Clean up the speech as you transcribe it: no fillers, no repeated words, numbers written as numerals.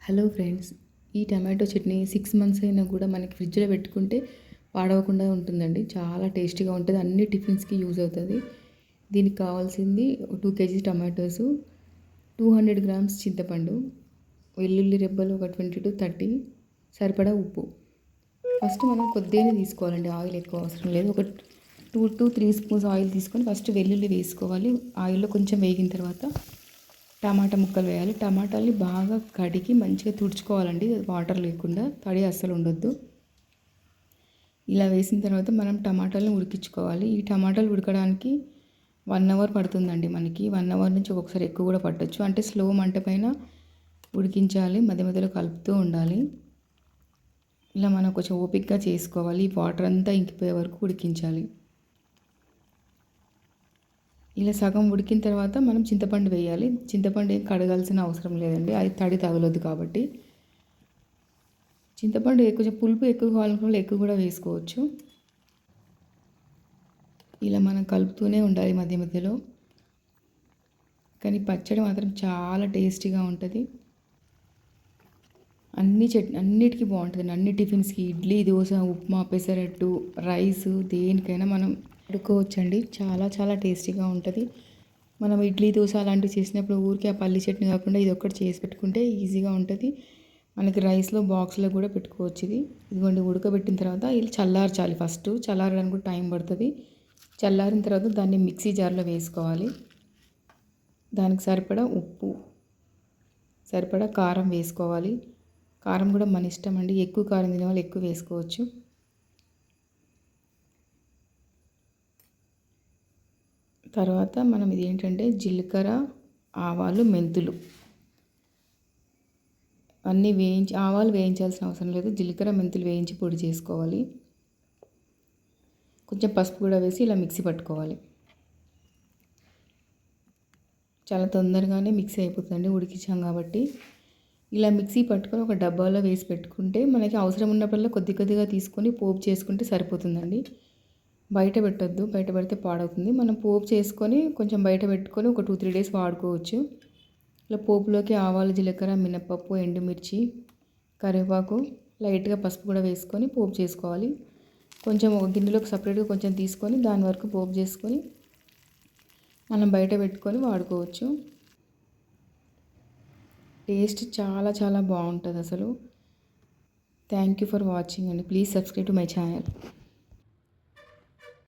Hello friends, ఈ tomato chutney 6 months అయినా కూడా మనకి ఫ్రిడ్జ్లో పెట్టుకుంటే పాడవకుండా ఉంటుందండి. చాలా టేస్టీగా ఉంటుంది. అన్ని టిఫిన్స్కి యూజ్ అవుతుంది. దీనికి కావాల్సింది 2 కేజీస్ టమాటోస్, 200 గ్రామ్స్ చింతపండు, వెల్లుల్లి రెబ్బలు ఒక 20-30, సరిపడా ఉప్పు. ఫస్ట్ మనం కొద్దిగానే తీసుకోవాలండి, ఆయిల్ ఎక్కువ అవసరం లేదు. ఒక 2-3 స్పూన్స్ ఆయిల్ తీసుకొని ఫస్ట్ వెల్లుల్లి వేసుకోవాలి. ఆయిల్లో కొంచెం వేగిన తర్వాత టమాటా ముక్కలు వేయాలి. టమాటాలని బాగా కడిగి మంచిగా తుడుచుకోవాలండి, వాటర్ లేకుండా, తడి అస్సలు ఉండొద్దు. ఇలా వేసిన తర్వాత మనం టమాటాలను ఉడికించుకోవాలి. ఈ టమాటాలు ఉడకడానికి 1 అవర్ పడుతుందండి మనకి. 1 అవర్ నుంచి ఒక్కొక్కసారి ఎక్కువ కూడా పట్టొచ్చు. అంటే స్లో మంట పైన ఉడికించాలి, మధ్య మధ్యలో కలుపుతూ ఉండాలి. ఇలా మనం కొంచెం ఓపికగా చేసుకోవాలి. వాటర్ అంతా ఇంకిపోయే వరకు ఉడికించాలి. ఇలా సగం ఉడికిన తర్వాత మనం చింతపండు వేయాలి. చింతపండు ఏం కడగాల్సిన అవసరం లేదండి, అది తడి తగలొద్దు కాబట్టి. చింతపండు కొంచెం పులుపు ఎక్కువ కావాలనుకున్న ఎక్కువ కూడా వేసుకోవచ్చు. ఇలా మనం కలుపుతూనే ఉండాలి మధ్య మధ్యలో. కానీ పచ్చడి మాత్రం చాలా టేస్టీగా ఉంటుంది. అన్నిటికీ బాగుంటుంది. అన్ని టిఫిన్స్కి, ఇడ్లీ, దోశ, ఉప్మా, పెసరట్టు, రైస్, దేనికైనా మనం వండుకోవచ్చండి. చాలా చాలా టేస్టీగా ఉంటుంది. మనం ఇడ్లీ, దోశ అలాంటివి చేసినప్పుడు ఊరికే ఆ పల్లి చట్నీ కాకుండా ఇది ఒక్కటి చేసి పెట్టుకుంటే ఈజీగా ఉంటుంది. మనకి రైస్లో బాక్స్లో కూడా పెట్టుకోవచ్చు. ఇదిగోండి, ఉడకబెట్టిన తర్వాత ఇది చల్లార్చాలి. ఫస్ట్ చల్లారడానికి కూడా టైం పడుతుంది. చల్లారిన తర్వాత దాన్ని మిక్సీ జార్లో వేసుకోవాలి. దానికి సరిపడా ఉప్పు, సరిపడా కారం వేసుకోవాలి. కారం కూడా మన ఇష్టం అండి, ఎక్కువ కారం తినే వాళ్ళు ఎక్కువ వేసుకోవచ్చు. తర్వాత మనం ఇది ఏంటంటే జీలకర్ర, ఆవాలు, మెంతులు అన్నీ వేయించి, ఆవాలు వేయించాల్సిన అవసరం లేదు, జీలకర్ర మెంతులు వేయించి పొడి చేసుకోవాలి. కొంచెం పసుపు కూడా వేసి ఇలా మిక్సీ పట్టుకోవాలి. చాలా తొందరగానే మిక్సీ అయిపోతుందండి, ఉడికించాం కాబట్టి. ఇలా మిక్సీ పట్టుకొని ఒక డబ్బాలో వేసి పెట్టుకుంటే మనకి అవసరం ఉన్నప్పుడల్లా కొద్ది కొద్దిగా తీసుకొని పోపు చేసుకుంటే సరిపోతుందండి. బయట పెట్టొద్దు, బయట పెడితే పాడవుతుంది. మనం పోపు చేసుకొని కొంచెం బయట పెట్టుకొని ఒక 2-3 డేస్ వాడుకోవచ్చు. ఇలా పోపులోకి ఆవాలు, జీలకర్ర, మినపప్పు, ఎండుమిర్చి, కరివేపాకు, లైట్గా పసుపు కూడా వేసుకొని పోపు చేసుకోవాలి. కొంచెం ఒక గిన్నెలోకి సపరేట్గా కొంచెం తీసుకొని దాని వరకు పోపు చేసుకొని మనం బయట పెట్టుకొని వాడుకోవచ్చు. టేస్ట్ చాలా చాలా బాగుంటుంది అసలు. థ్యాంక్ యూ ఫర్ వాచింగ్ అండి. Please subscribe to my channel.